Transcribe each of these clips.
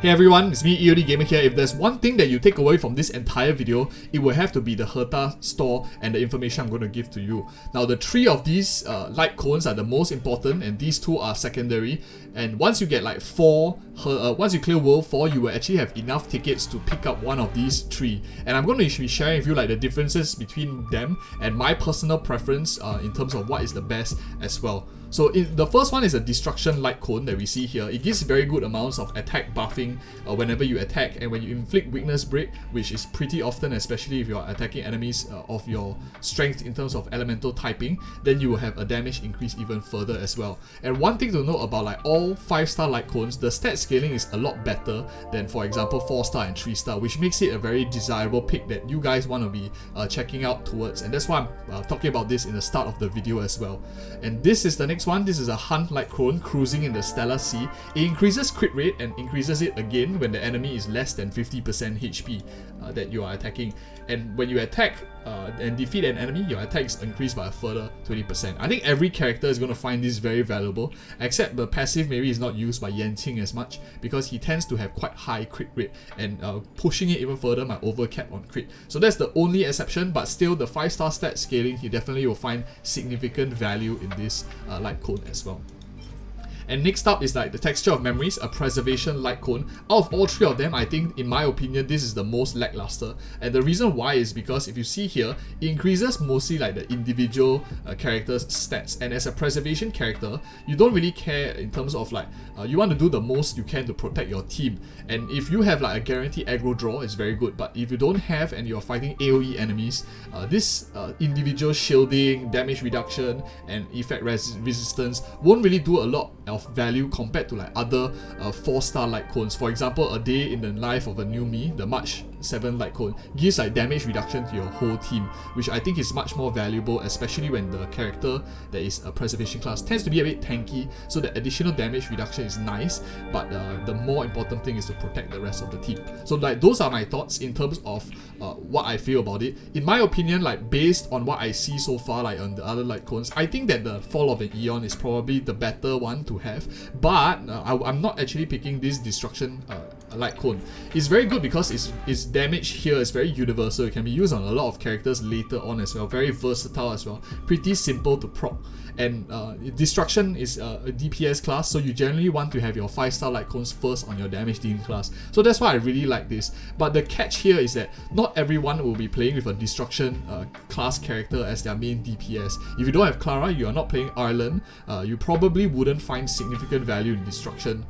Hey everyone, it's me EODGamer here. If there's one thing that you take away from this entire video, it will have to be the Herta store and the information I'm going to give to you. Now the three of these light cones are the most important and these two are secondary. And once you get like once you clear World 4, you will actually have enough tickets to pick up one of these three. And I'm going to be sharing with you like the differences between them and my personal preference in terms of what is the best as well. So the first one is a Destruction Light Cone that we see here. It gives very good amounts of attack buffing whenever you attack, and when you inflict Weakness Break, which is pretty often, especially if you are attacking enemies of your strength in terms of elemental typing, then you will have a damage increase even further as well. And one thing to note about like all 5-star Light Cones, the stat scaling is a lot better than, for example, 4-star and 3-star, which makes it a very desirable pick that you guys want to be checking out towards, and that's why I'm talking about this in the start of the video as well. And this is the next one. This is a Hunt Light Cone cruising in the Stellar Sea. It increases crit rate and increases it again when the enemy is less than 50% HP that you are attacking. And when you attack and defeat an enemy, your attacks increase by a further 20%. I think every character is going to find this very valuable, except the passive maybe is not used by Yanqing as much because he tends to have quite high crit rate, and pushing it even further might overcap on crit. So that's the only exception, but still the 5-star stat scaling, he definitely will find significant value in this light cone as well. And next up is like the Texture of Memories, a Preservation Light Cone. Out of all three of them, I think, in my opinion, this is the most lackluster. And the reason why is because if you see here, it increases mostly like the individual characters' stats. And as a preservation character, you don't really care in terms of like, you want to do the most you can to protect your team. And if you have like a guaranteed aggro draw, it's very good. But if you don't have and you're fighting AoE enemies, this individual shielding, damage reduction, and effect resistance won't really do a lot of value compared to like other 4-star light cones. For example, a day in the life of a new me, the March 7 light cone, gives like damage reduction to your whole team, which I think is much more valuable, especially when the character that is a preservation class tends to be a bit tanky, so the additional damage reduction is nice, but the more important thing is to protect the rest of the team. So like those are my thoughts in terms of what I feel about it. In my opinion, like based on what I see so far, like on the other light cones, I think that the Fall of an Eon is probably the better one to have, but I'm not actually picking this Destruction light cone. It's very good because its damage here is very universal. It can be used on a lot of characters later on as well, very versatile as well, pretty simple to proc. And Destruction is a DPS class, so you generally want to have your 5-star light cones first on your damage dealing class. So that's why I really like this. But the catch here is that not everyone will be playing with a Destruction class character as their main DPS. If you don't have Clara, you are not playing Ireland, you probably wouldn't find significant value in Destruction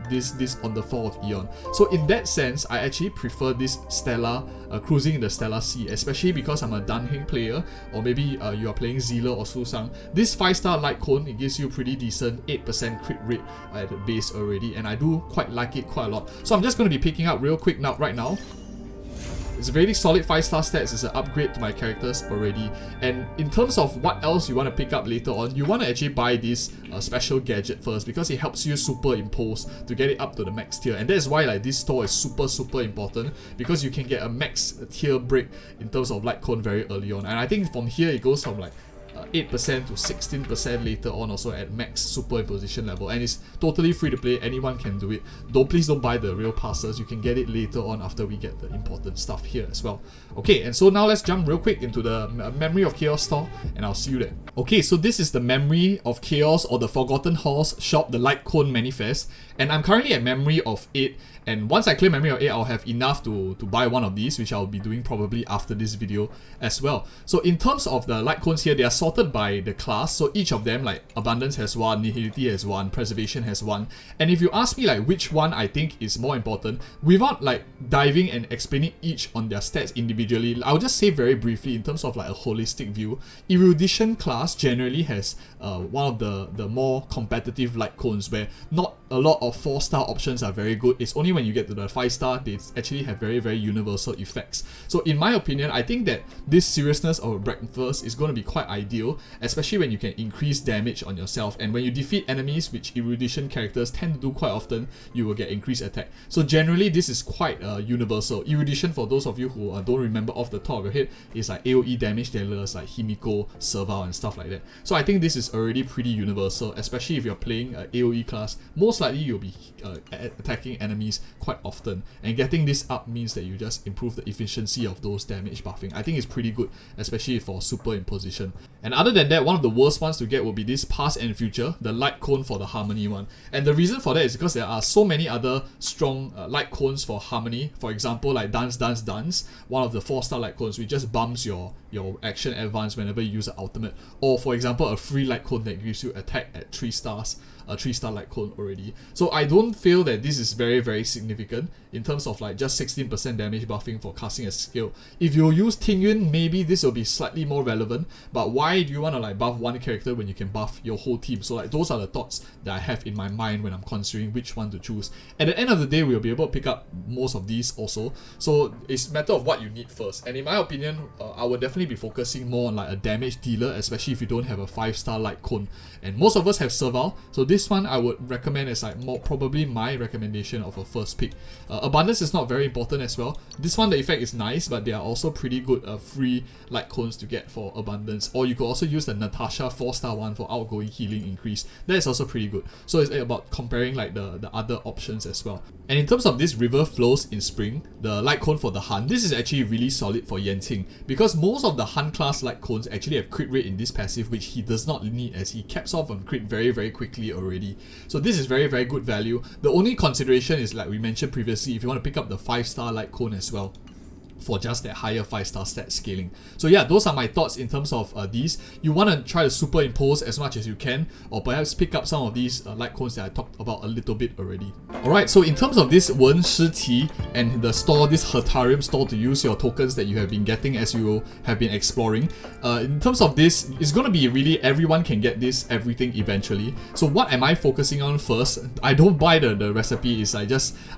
this on the Fall of Eon. So in that sense, I actually prefer this Stellar, cruising in the Stellar Sea, especially because I'm a Dunheng player, or maybe you are playing Zealer or Susang. This 5-star light cone, it gives you pretty decent 8% crit rate at the base already, and I do quite like it quite a lot. So I'm just going to be picking up real quick right now. It's a really solid 5-star stats. It's an upgrade to my characters already. And in terms of what else you want to pick up later on, you want to actually buy this special gadget first because it helps you superimpose to get it up to the max tier. And that's why like this store is super important, because you can get a max tier break in terms of light cone very early on. And I think from here it goes from like 8% to 16% later on, also at max superimposition level, and it's totally free to play. Anyone can do it. Please don't buy the real passes. You can get it later on after we get the important stuff here as well. Okay, and so now let's jump real quick into the Memory of Chaos store, and I'll see you there. Okay, so this is the Memory of Chaos or the Forgotten Halls shop, the Light Cone Manifest, and I'm currently at Memory of 8. And once I clear Memory of 8, I'll have enough to buy one of these, which I'll be doing probably after this video as well. So in terms of the light cones here, they are sorted by the class. So each of them, like Abundance has one, Nihility has one, Preservation has one. And if you ask me like which one I think is more important, without like diving and explaining each on their stats individually, I'll just say very briefly in terms of like a holistic view, Erudition class generally has one of the more competitive light cones where not a lot of 4-star options are very good. It's only when you get to the 5-star, they actually have very universal effects. So in my opinion, I think that this Seriousness of Breakfast is going to be quite ideal ideal, especially when you can increase damage on yourself, and when you defeat enemies, which erudition characters tend to do quite often, you will get increased attack. So generally this is quite universal. Erudition, for those of you who don't remember off the top of your head, is like AoE damage dealers like Himiko, Serval and stuff like that. So I think this is already pretty universal, especially if you're playing AoE class. Most likely you'll be attacking enemies quite often, and getting this up means that you just improve the efficiency of those damage buffing. I think it's pretty good, especially for superimposition. And other than that, one of the worst ones to get will be this past and future, the light cone for the harmony one. And the reason for that is because there are so many other strong light cones for harmony. For example, like Dance Dance Dance, one of the 4-star light cones, which just bumps your action advance whenever you use an ultimate. Or for example, a free light cone that gives you attack at 3 stars, a 3-star light cone already. So I don't feel that this is very, very significant in terms of like just 16% damage buffing for casting a skill. If you use Tingyun, maybe this will be slightly more relevant, but why do you want to like buff one character when you can buff your whole team? So like those are the thoughts that I have in my mind when I'm considering which one to choose. At the end of the day, we'll be able to pick up most of these also. So it's a matter of what you need first. And in my opinion, I would definitely be focusing more on like a damage dealer, especially if you don't have a 5-star light cone. And most of us have Serval, so this one I would recommend as like more probably my recommendation of a first pick. Abundance is not very important as well. This one, the effect is nice, but they are also pretty good free light cones to get for Abundance. Or you could also use the Natasha 4-star one for outgoing healing increase. That is also pretty good. So it's about comparing like the other options as well. And in terms of this river flows in spring, the light cone for the Han, this is actually really solid for Yanting, because most of the Han class light cones actually have crit rate in this passive, which he does not need as he caps off on crit very, very quickly already. So this is very, very good value. The only consideration is, like we mentioned previously, if you want to pick up the 5-star light cone as well, for just that higher 5-star stat scaling. So yeah, those are my thoughts in terms of these. You want to try to superimpose as much as you can, or perhaps pick up some of these light cones that I talked about a little bit already. Alright, so in terms of this Wen Shi Qi and the store, this Hertareum store to use your tokens that you have been getting as you have been exploring, in terms of this, it's going to be really everyone can get this everything eventually. So what am I focusing on first? I don't buy the recipe, is I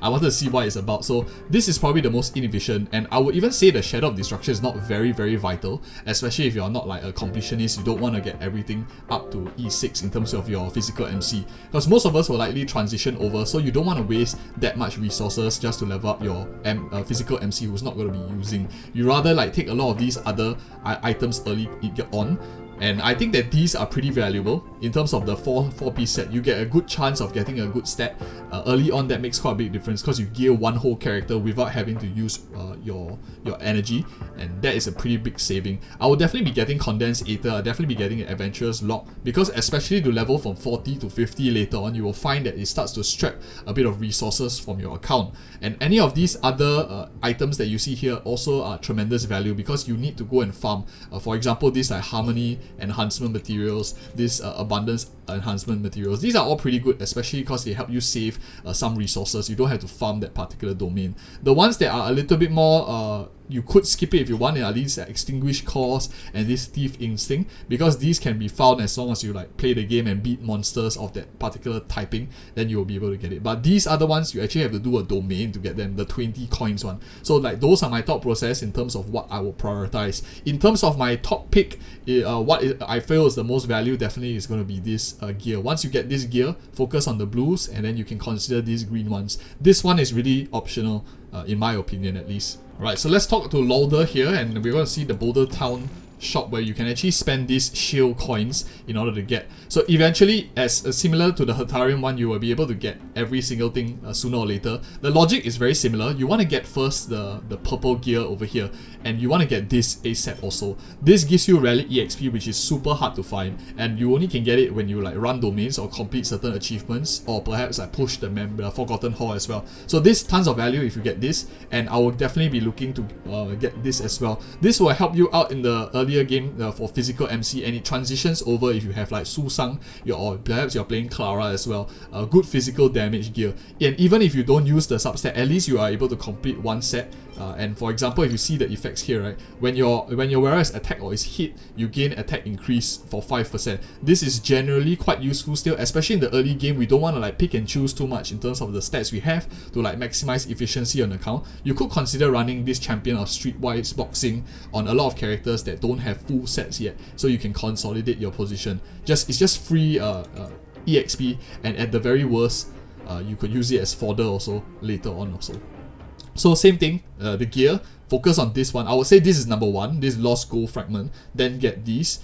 wanted to see what it's about. So this is probably the most inefficient, and I would even say the Shadow of Destruction is not very, very vital, especially if you're not like a completionist. You don't want to get everything up to E6 in terms of your physical MC, because most of us will likely transition over, so you don't want to waste that much resources just to level up your physical MC who's not going to be using. You rather like take a lot of these other items early on. And I think that these are pretty valuable in terms of the 4-piece set. You get a good chance of getting a good stat early on. That makes quite a big difference because you gear one whole character without having to use your energy, and that is a pretty big saving. I will definitely be getting Condensed Aether. I'll definitely be getting an Adventurous Lock, because especially to level from 40 to 50 later on, you will find that it starts to strap a bit of resources from your account. And any of these other items that you see here also are tremendous value, because you need to go and farm. For example, these are Harmony enhancement materials, this abundance enhancement materials. These are all pretty good, especially because they help you save some resources. You don't have to farm that particular domain. The ones that are a little bit more you could skip it if you want, at least Extinguish Cause and this Thief Instinct, because these can be found as long as you like play the game and beat monsters of that particular typing, then you will be able to get it. But these other ones, you actually have to do a domain to get them, the 20 coins one. So like those are my thought process in terms of what I will prioritize. In terms of my top pick, I feel is the most value definitely is going to be this gear. Once you get this gear, focus on the blues, and then you can consider these green ones. This one is really optional, in my opinion at least. Right, so let's talk to Boulder here, and we're going to see the Boulder town shop where you can actually spend these shield coins in order to get. So eventually, as similar to the Hertareum one, you will be able to get every single thing sooner or later. The logic is very similar. You want to get first the purple gear over here, and you want to get this ASAP also. This gives you Relic EXP, which is super hard to find, and you only can get it when you like run domains or complete certain achievements, or perhaps like push the Forgotten Hall as well. So this tons of value if you get this, and I will definitely be looking to get this as well. This will help you out in the earlier game for physical MC, and it transitions over if you have like Su Sang, or perhaps you're playing Clara as well. Good physical damage gear, and even if you don't use the subset, at least you are able to complete one set. And for example, if you see the effects here, right, when your wearer is attacked or is hit, you gain attack increase for 5%. This is generally quite useful still, especially in the early game. We don't want to like pick and choose too much in terms of the stats we have to like maximize efficiency on account. You could consider running this champion of streetwise boxing on a lot of characters that don't don't have full sets yet, so you can consolidate your position. It's just free EXP, and at the very worst, you could use it as fodder also later on also. So same thing, the gear, focus on this one. I would say this is number 1, this Lost Gold Fragment. Then get these,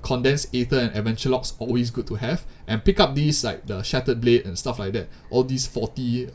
Condensed Aether and Adventure Locks, always good to have. And pick up these like the Shattered Blade and stuff like that. All these 40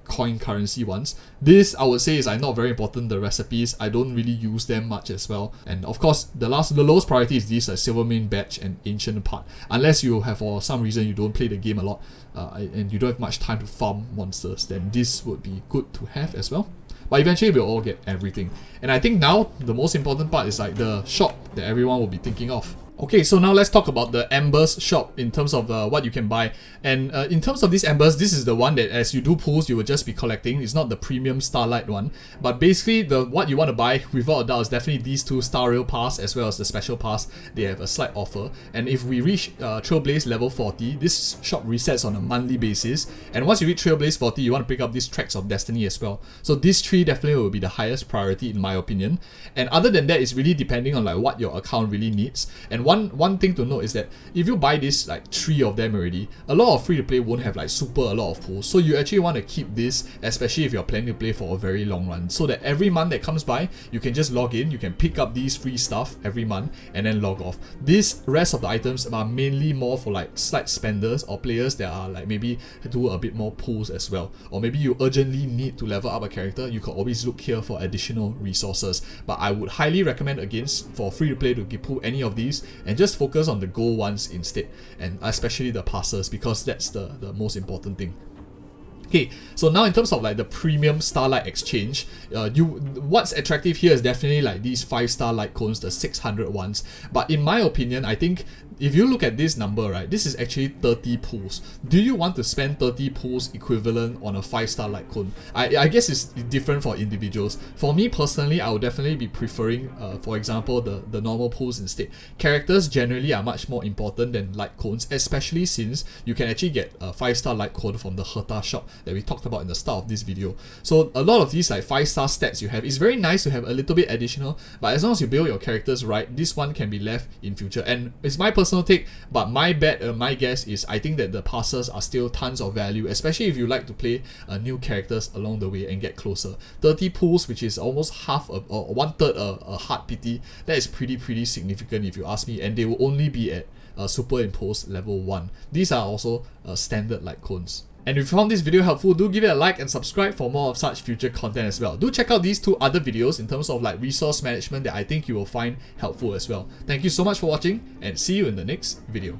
coin currency ones. This I would say is like not very important, the recipes. I don't really use them much as well. And of course, the lowest priority is these Silvermane Badge and Ancient Part. Unless you have for some reason you don't play the game a lot and you don't have much time to farm monsters, then this would be good to have as well. But eventually we'll all get everything. And I think now the most important part is like the shop that everyone will be thinking of. Okay, so now let's talk about the Embers shop in terms of what you can buy. And in terms of these Embers, this is the one that as you do pulls, you will just be collecting. It's not the premium Starlight one. But basically, what you want to buy, without a doubt, is definitely these two Star Rail Pass as well as the Special Pass. They have a slight offer. And if we reach Trailblaze level 40, this shop resets on a monthly basis. And once you reach Trailblaze 40, you want to pick up these Tracks of Destiny as well. So these three definitely will be the highest priority in my opinion. And other than that, it's really depending on like what your account really needs. And one thing to note is that if you buy this like 3 of them already, a lot of free-to-play won't have like super a lot of pulls. So you actually want to keep this, especially if you're planning to play for a very long run, so that every month that comes by, you can just log in, you can pick up these free stuff every month and then log off. This rest of the items are mainly more for like slight spenders or players that are like maybe do a bit more pulls as well. Or maybe you urgently need to level up a character, you can always look here for additional resources. But I would highly recommend against for free-to-play to pull any of these and just focus on the gold ones instead, and especially the passes, because that's the most important thing. Okay, so now in terms of like the premium Starlight exchange, what's attractive here is definitely like these 5-star light cones, the 600 ones. But in my opinion, I think if you look at this number, right, this is actually 30 pulls. Do you want to spend 30 pulls equivalent on a 5-star light cone? I guess it's different for individuals. For me personally, I would definitely be preferring, for example, the normal pulls instead. Characters generally are much more important than light cones, especially since you can actually get a 5-star light cone from the Herta shop that we talked about in the start of this video. So a lot of these like 5-star stats you have, it's very nice to have a little bit additional, but as long as you build your characters right, this one can be left in future. And it's my personal take, but my bet, my guess is I think that the passes are still tons of value, especially if you like to play new characters along the way and get closer. 30 pulls, which is almost half or 1/3 a hard PT, that is pretty significant if you ask me, and they will only be at superimposed level 1. These are also standard light cones. And if you found this video helpful, do give it a like and subscribe for more of such future content as well. Do check out these 2 other videos in terms of like resource management that I think you will find helpful as well. Thank you so much for watching, and see you in the next video.